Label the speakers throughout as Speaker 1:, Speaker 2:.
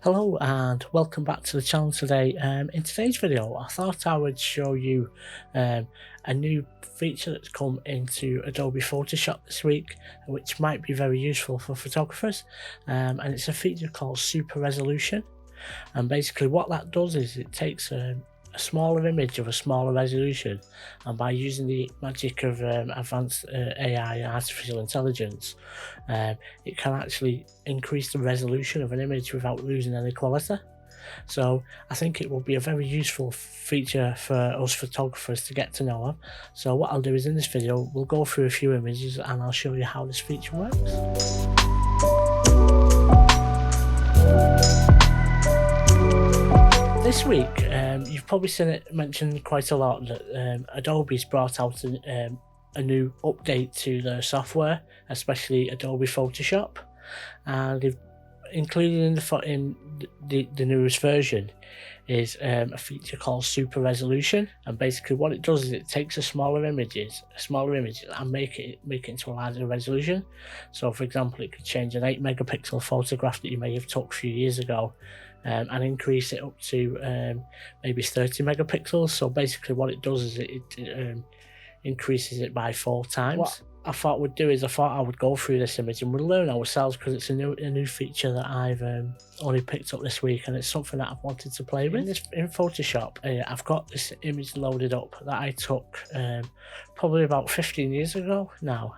Speaker 1: Hello and welcome back to the channel today. In today's video I thought I would show you a new feature that's come into Adobe Photoshop this week, which might be very useful for photographers, and it's a feature called super resolution. And basically what that does is it takes a smaller image of a smaller resolution, and by using the magic of advanced AI and artificial intelligence, it can actually increase the resolution of an image without losing any quality. So I think it will be a very useful feature for us photographers to get to know of. So what I'll do is in this video we'll go through a few images and I'll show you how this feature works. This week, you've probably seen it mentioned quite a lot that Adobe's brought out a new update to the software, especially Adobe Photoshop, and they've included in the newest version is a feature called super resolution. And basically what it does is it takes a smaller image and make it into a larger resolution. So for example, it could change an 8 megapixel photograph that you may have took a few years ago and increase it up to maybe 30 megapixels. So basically what it does is it increases it by 4 times. What I thought we'd do is I would go through this image and we'll learn ourselves, because it's a new feature that I've only picked up this week, and it's something that I've wanted to play with. In Photoshop, I've got this image loaded up that I took probably about 15 years ago now,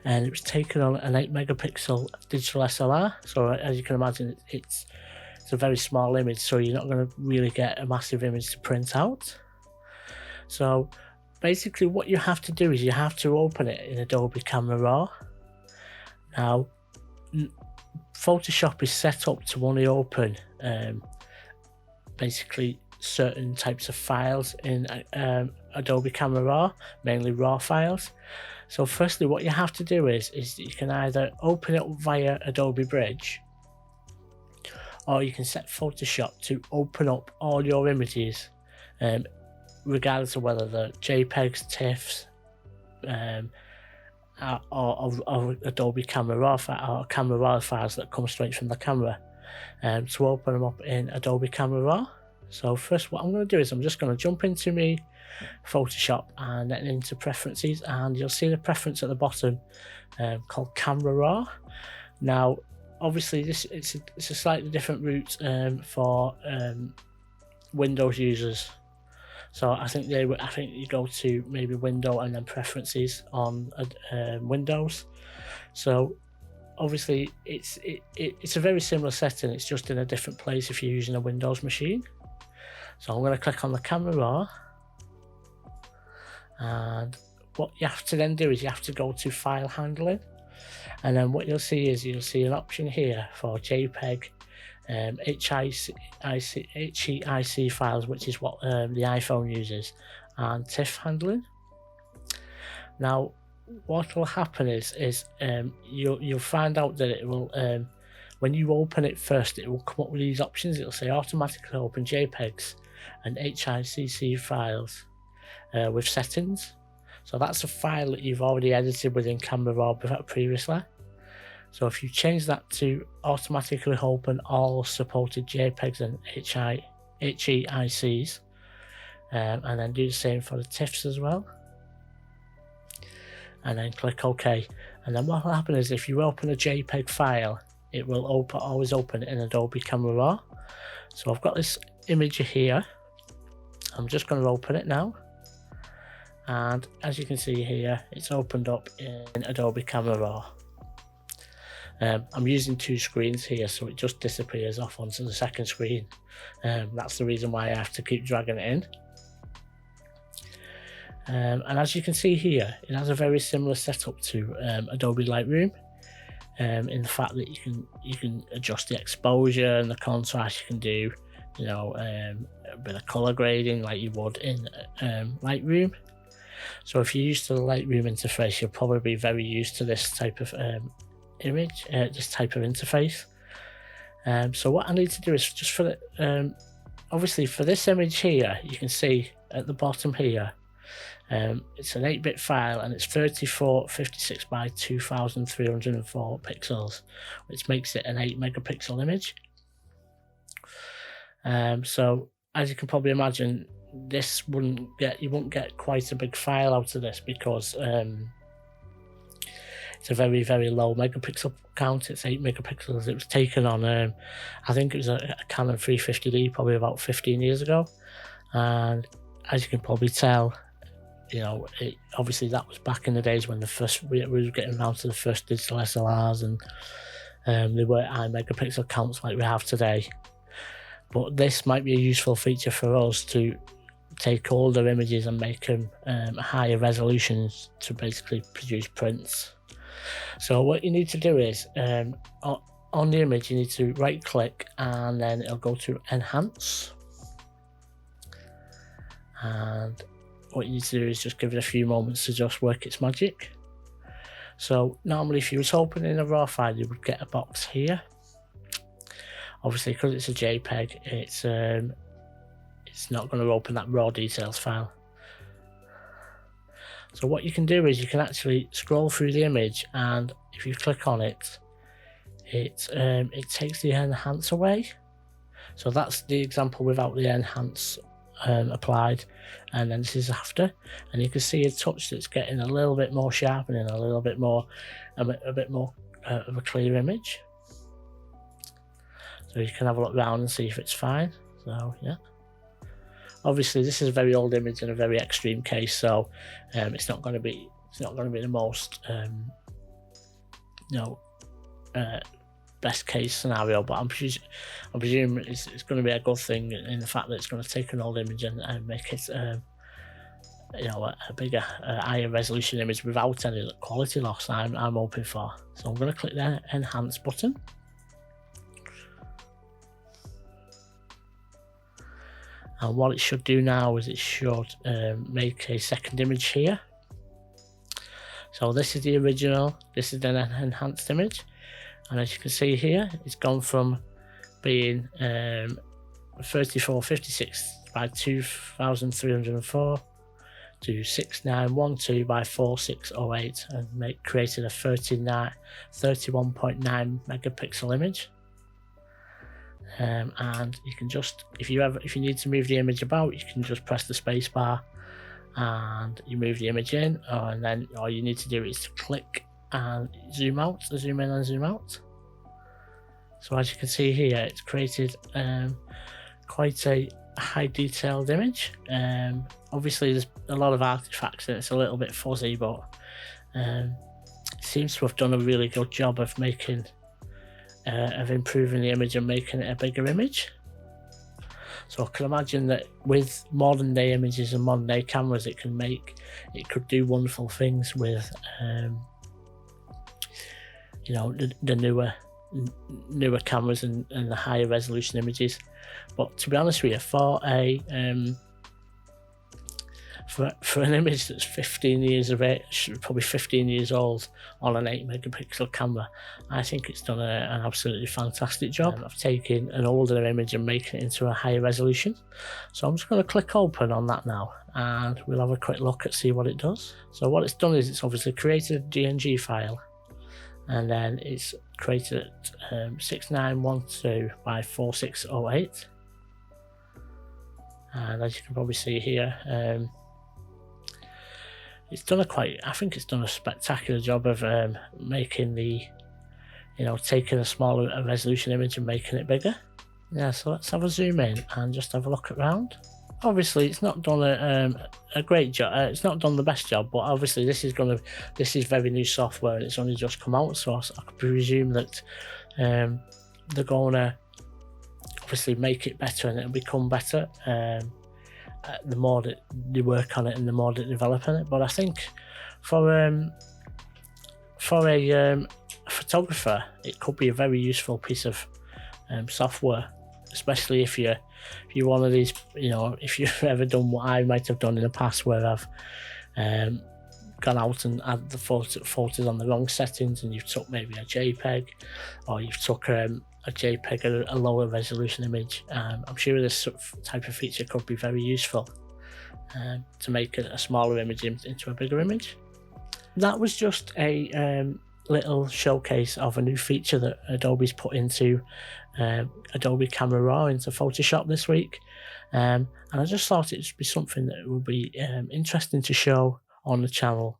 Speaker 1: and it was taken on an 8 megapixel digital SLR. So as you can imagine, it's a very small image, so you're not going to really get a massive image to print out. So basically what you have to do is you have to open it in Adobe Camera Raw. Now Photoshop is set up to only open basically certain types of files in Adobe Camera Raw, mainly RAW files. So firstly what you have to do is you can either open it via Adobe Bridge, or you can set Photoshop to open up all your images, regardless of whether they're JPEGs, TIFFs, or Adobe Camera Raw or Camera Raw files that come straight from the camera, to open them up in Adobe Camera Raw. So first what I'm going to do is I'm just going to jump into me Photoshop and then into preferences, and you'll see the preference at the bottom called Camera Raw. Now obviously it's a slightly different route for Windows users. So I think you go to maybe Window and then Preferences on Windows. So obviously it's a very similar setting, it's just in a different place if you're using a Windows machine. So I'm going to click on the Camera Raw, and what you have to then do is you have to go to File Handling, and then what you'll see is an option here for JPEG, HEIC files, which is what the iPhone uses, and TIFF handling. Now what will happen is you'll find out that it will, when you open it first, it will come up with these options. It'll say automatically open JPEGs and HEIC files with settings. So that's a file that you've already edited within Camera Raw previously. So if you change that to automatically open all supported JPEGs and HEICs, and then do the same for the TIFFs as well, and then click OK. And then what will happen is if you open a JPEG file, it will always open in Adobe Camera Raw. So I've got this image here, I'm just going to open it now, and as you can see here, it's opened up in Adobe Camera Raw. I'm using 2 screens here, so it just disappears off onto the second screen. That's the reason why I have to keep dragging it in. And as you can see here, it has a very similar setup to Adobe Lightroom, in the fact that you can adjust the exposure and the contrast. You can do a bit of color grading like you would in Lightroom. So if you're used to the Lightroom interface, you'll probably be very used to this type of image, this type of interface. So what I need to do is just for the obviously for this image here, you can see at the bottom here It's an 8-bit file, and it's 3456 by 2304 pixels, which makes it an 8 megapixel image. So as you can probably imagine, this you wouldn't get quite a big file out of this, because it's a very, very low megapixel count. It's 8 megapixels. It was taken on I think it was a Canon 350D probably about 15 years ago, and as you can probably tell, obviously that was back in the days when we were getting around to the first digital SLRs, and they weren't high megapixel counts like we have today. But this might be a useful feature for us to take older images and make them higher resolutions to basically produce prints. So what you need to do is, on the image, you need to right click, and then it'll go to enhance. And what you need to do is just give it a few moments to just work its magic. So normally if you was opening a raw file, you would get a box here. Obviously, because it's a JPEG, it's not going to open that raw details file. So what you can do is you can actually scroll through the image, and if you click on it, it takes the enhance away. So that's the example without the enhance applied, and then this is after, and you can see a touch that's getting a little bit more sharpening, a little bit more, a bit more of a clear image. So you can have a look around and see if it's fine. So yeah, obviously this is a very old image in a very extreme case, so it's not going to be the most best case scenario, but I'm presuming it's going to be a good thing in the fact that it's going to take an old image and make it a bigger, higher resolution image without any quality loss. I'm hoping for. So I'm going to click the enhance button. And what it should do now is it should make a second image here. So this is the original, this is an enhanced image. And as you can see here, it's gone from being 3456 by 2304 to 6912 by 4608, and created a 31.9 megapixel image. And you can just, if you need to move the image about, you can just press the space bar and you move the image in, and then all you need to do is to click and zoom out, zoom in and zoom out. So as you can see here, it's created quite a high detailed image. Obviously there's a lot of artifacts and it's a little bit fuzzy, but it seems to have done a really good job of making of improving the image and making it a bigger image. So I can imagine that with modern day images and modern day cameras, it could do wonderful things with the newer cameras and the higher resolution images. But to be honest with you, for an image that's 15 years of age, probably 15 years old, on an 8 megapixel camera, I think it's done an absolutely fantastic job of taking an older image and making it into a higher resolution. So I'm just going to click open on that now, and we'll have a quick look at see what it does. So what it's done is it's obviously created a DNG file, and then it's created 6912 by 4608, and as you can probably see here, it's done I think it's done a spectacular job of making taking a smaller resolution image and making it bigger. Yeah, so let's have a zoom in and just have a look around. Obviously it's not done a great job, it's not done the best job, but obviously this is very new software and it's only just come out, so I could presume that they're going to obviously make it better and it'll become better the more that they work on it and the more that they develop on it. But I think for a photographer, it could be a very useful piece of software, especially if you're one of these, if you've ever done what I might have done in the past, where I've gone out and added the photos on the wrong settings, and you've took maybe a JPEG, or you've took a JPEG, a lower resolution image. I'm sure this type of feature could be very useful. to make a smaller image into a bigger image. That was just a little showcase of a new feature that Adobe's put into Adobe Camera Raw into Photoshop this week, and I just thought it would be something that would be interesting to show on the channel.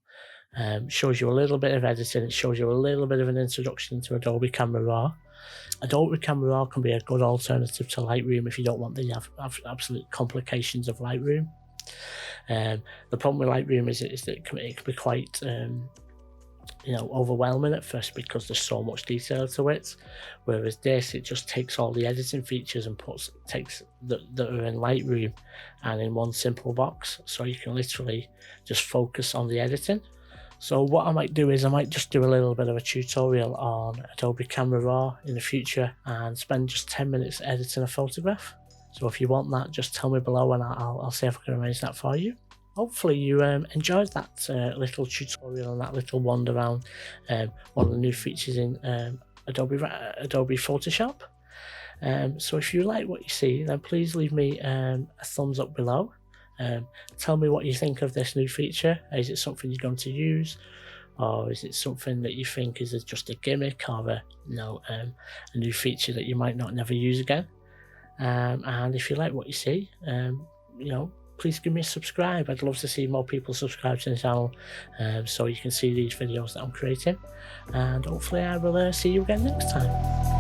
Speaker 1: Shows you a little bit of editing, it shows you a little bit of an introduction to Adobe Camera Raw. Adobe Camera Raw can be a good alternative to Lightroom if you don't want the absolute complications of Lightroom. The problem with Lightroom is that it can be quite overwhelming at first because there's so much detail to it, whereas this, it just takes all the editing features and takes that are in Lightroom and in one simple box, so you can literally just focus on the editing. So what I might do is I might just do a little bit of a tutorial on Adobe Camera Raw in the future and spend just 10 minutes editing a photograph. So if you want that, just tell me below and I'll see if I can arrange that for you. Hopefully you enjoyed that little tutorial and that little wander around one of the new features in Adobe Photoshop. So if you like what you see, then please leave me a thumbs up below. Tell me what you think of this new feature. Is it something you're going to use, or is it something that you think is just a gimmick or a new feature that you might not never use again? And if you like what you see, please give me a subscribe. I'd love to see more people subscribe to the channel, so you can see these videos that I'm creating, and hopefully I will see you again next time.